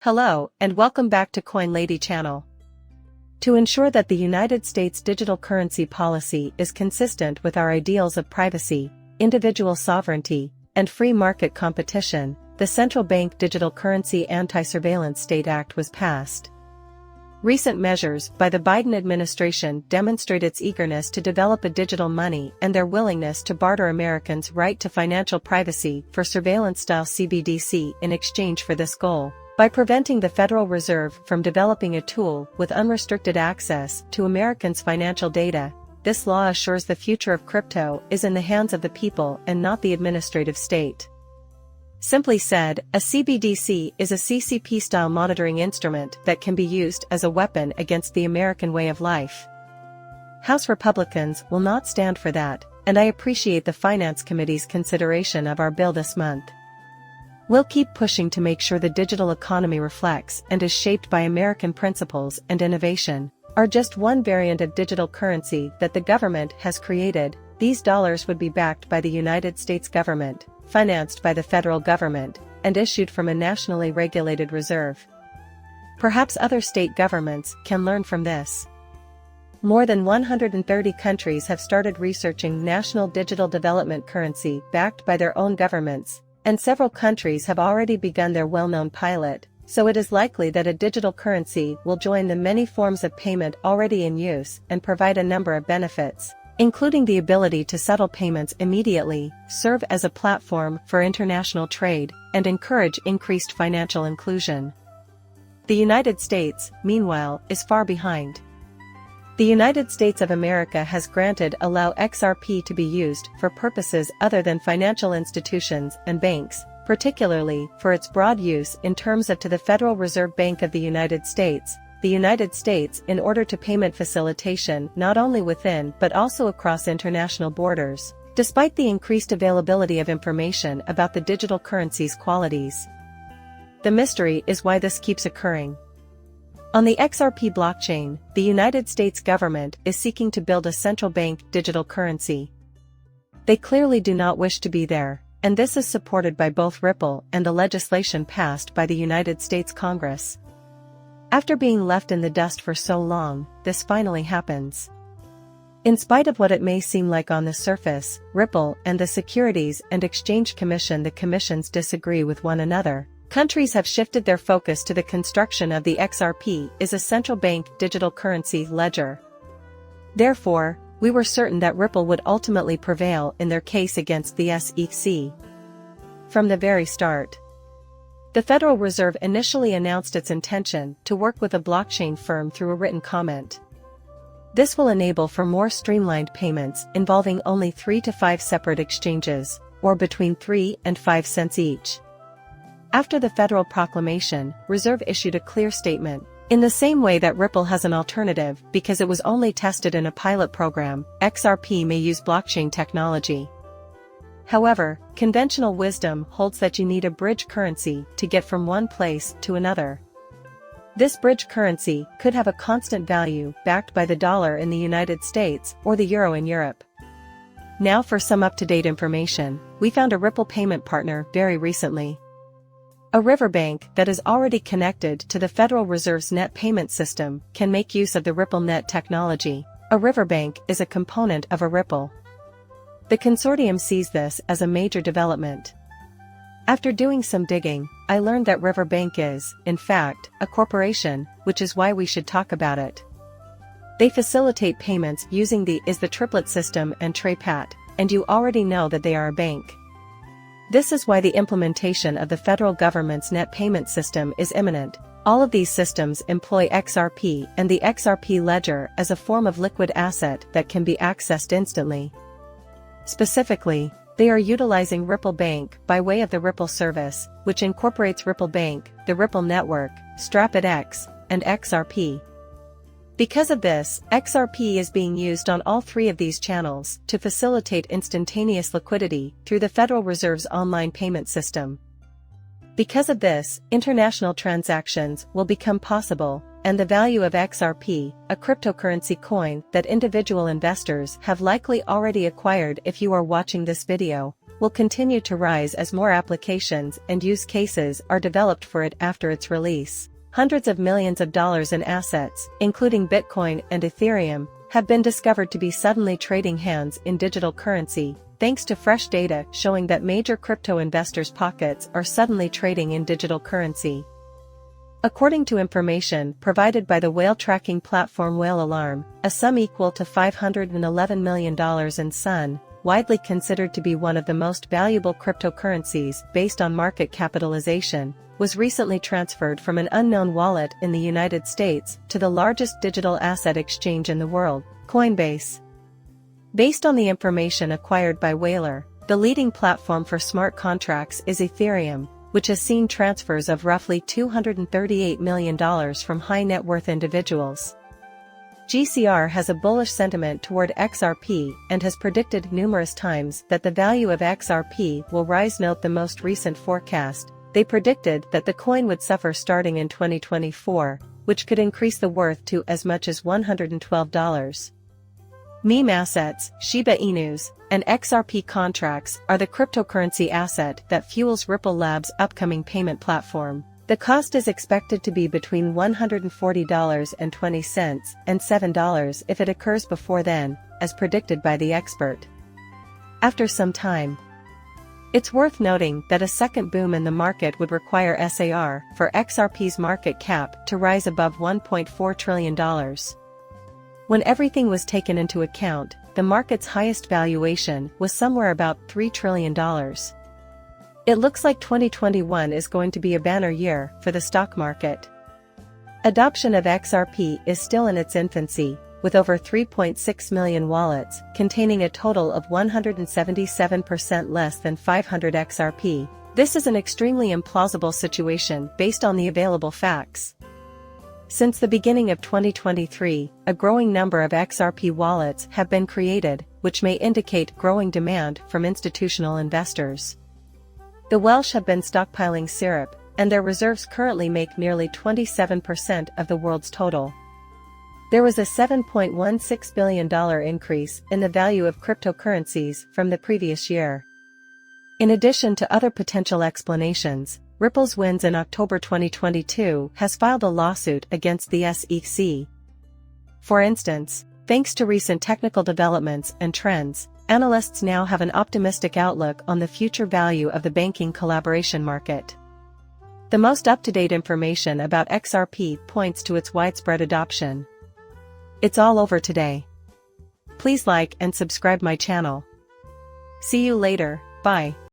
Hello, and welcome back to Coin Lady channel. To ensure that the United States digital currency policy is consistent with our ideals of privacy, individual sovereignty, and free market competition, the Central Bank Digital Currency Anti-Surveillance State Act was passed. Recent measures by the Biden administration demonstrate its eagerness to develop a digital money and their willingness to barter Americans' right to financial privacy for surveillance-style CBDC in exchange for this goal. By preventing the Federal Reserve from developing a tool with unrestricted access to Americans' financial data, this law assures the future of crypto is in the hands of the people and not the administrative state. Simply said, a CBDC is a CCP-style monitoring instrument that can be used as a weapon against the American way of life. House Republicans will not stand for that, and I appreciate the Finance Committee's consideration of our bill this month. We'll keep pushing to make sure the digital economy reflects and is shaped by American principles and innovation. Are just one variant of digital currency that the government has created. These dollars would be backed by the United States government, financed by the federal government, and issued from a nationally regulated reserve. Perhaps other state governments can learn from this. More than 130 countries have started researching national digital development currency backed by their own governments, and several countries have already begun their well-known pilot, so it is likely that a digital currency will join the many forms of payment already in use and provide a number of benefits, including the ability to settle payments immediately, serve as a platform for international trade, and encourage increased financial inclusion. The United States, meanwhile, is far behind. The United States of America has granted allow XRP to be used for purposes other than financial institutions and banks, particularly for its broad use in terms of to the Federal Reserve Bank of the United States, in order to payment facilitation not only within but also across international borders, despite the increased availability of information about the digital currency's qualities. The mystery is why this keeps occurring. On the XRP blockchain, the United States government is seeking to build a central bank digital currency. They clearly do not wish to be there, and this is supported by both Ripple and the legislation passed by the United States Congress. After being left in the dust for so long, this finally happens. In spite of what it may seem like on the surface, Ripple and the Securities and Exchange Commission, the commissions disagree with one another. Countries have shifted their focus to the construction of the XRP is a central bank digital currency ledger. Therefore, we were certain that Ripple would ultimately prevail in their case against the SEC. From the very start, the Federal Reserve initially announced its intention to work with a blockchain firm through a written comment. This will enable for more streamlined payments involving only 3 to 5 separate exchanges, or between 3 and 5 cents each. After the federal proclamation, Reserve issued a clear statement. In the same way that Ripple has an alternative because it was only tested in a pilot program, XRP may use blockchain technology. However, conventional wisdom holds that you need a bridge currency to get from one place to another. This bridge currency could have a constant value backed by the dollar in the United States or the euro in Europe. Now for some up-to-date information, we found a Ripple payment partner very recently. A riverbank that is already connected to the Federal Reserve's net payment system can make use of the Ripple Net technology. A riverbank is a component of a Ripple. The consortium sees this as a major development. After doing some digging, I learned that Riverbank is, in fact, a corporation, which is why we should talk about it. They facilitate payments using the triplet system and TrePat, and you already know that they are a bank. This is why the implementation of the federal government's net payment system is imminent. All of these systems employ XRP and the XRP ledger as a form of liquid asset that can be accessed instantly. Specifically, they are utilizing Ripple Bank by way of the Ripple service, which incorporates Ripple Bank, the Ripple network, StrapItX, and XRP. Because of this, XRP is being used on all 3 of these channels to facilitate instantaneous liquidity through the Federal Reserve's online payment system. Because of this, international transactions will become possible, and the value of XRP, a cryptocurrency coin that individual investors have likely already acquired if you are watching this video, will continue to rise as more applications and use cases are developed for it after its release. Hundreds of millions of dollars in assets, including Bitcoin and Ethereum, have been discovered to be suddenly trading hands in digital currency, thanks to fresh data showing that major crypto investors' pockets are suddenly trading in digital currency. According to information provided by the whale tracking platform Whale Alarm, a sum equal to $511 million in Sun, widely considered to be one of the most valuable cryptocurrencies based on market capitalization, was recently transferred from an unknown wallet in the United States to the largest digital asset exchange in the world, Coinbase. Based on the information acquired by Whaler, the leading platform for smart contracts is Ethereum, which has seen transfers of roughly $238 million from high-net-worth individuals. GCR has a bullish sentiment toward XRP and has predicted numerous times that the value of XRP will rise. Note the most recent forecast. They predicted that the coin would suffer starting in 2024, which could increase the worth to as much as $112. Meme assets, Shiba Inus, and XRP contracts are the cryptocurrency asset that fuels Ripple Labs' upcoming payment platform. The cost is expected to be between $140.20 and $7 if it occurs before then, as predicted by the expert. After some time, it's worth noting that a second boom in the market would require SAR for XRP's market cap to rise above $1.4 trillion. When everything was taken into account, the market's highest valuation was somewhere about $3 trillion. It looks like 2021 is going to be a banner year for the stock market. Adoption of XRP is still in its infancy, with over 3.6 million wallets containing a total of 177% less than 500 XRP. This is an extremely implausible situation based on the available facts. Since the beginning of 2023, a growing number of XRP wallets have been created, which may indicate growing demand from institutional investors. The Welsh have been stockpiling syrup, and their reserves currently make nearly 27% of the world's total. There was a $7.16 billion increase in the value of cryptocurrencies from the previous year. In addition to other potential explanations, Ripple's wins in October 2022 has filed a lawsuit against the SEC. For instance, thanks to recent technical developments and trends, analysts now have an optimistic outlook on the future value of the banking collaboration market. The most up-to-date information about XRP points to its widespread adoption. It's all over today. Please like and subscribe my channel. See you later, bye.